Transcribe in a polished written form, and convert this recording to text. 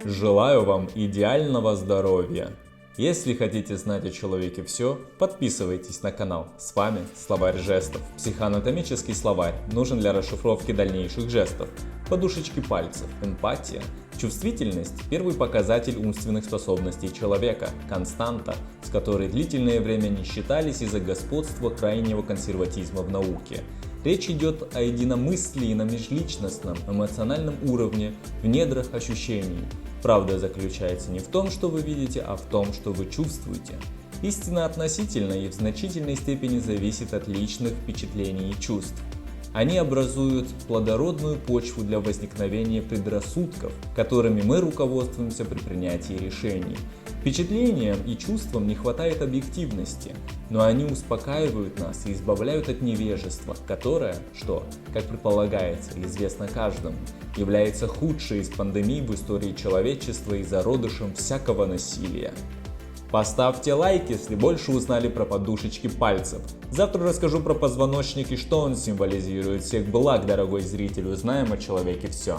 Желаю вам идеального здоровья. Если хотите знать о человеке все, подписывайтесь на канал. С вами Словарь жестов. Психоанатомический словарь нужен для расшифровки дальнейших жестов. Подушечки пальцев, эмпатия, чувствительность – первый показатель умственных способностей человека, константа, с которой длительное время не считались из-за господства крайнего консерватизма в науке. Речь идет о единомыслии на межличностном, эмоциональном уровне, в недрах ощущений. Правда заключается не в том, что вы видите, а в том, что вы чувствуете. Истина относительна и в значительной степени зависит от личных впечатлений и чувств. Они образуют плодородную почву для возникновения предрассудков, которыми мы руководствуемся при принятии решений. Впечатлениям и чувствам не хватает объективности, но они успокаивают нас и избавляют от невежества, которое, как предполагается и известно каждому, является худшей из пандемий в истории человечества и зародышем всякого насилия. Поставьте лайк, если больше узнали про подушечки пальцев. Завтра расскажу про позвоночник и что он символизирует. Всех благ, дорогой зритель, узнаем о человеке все.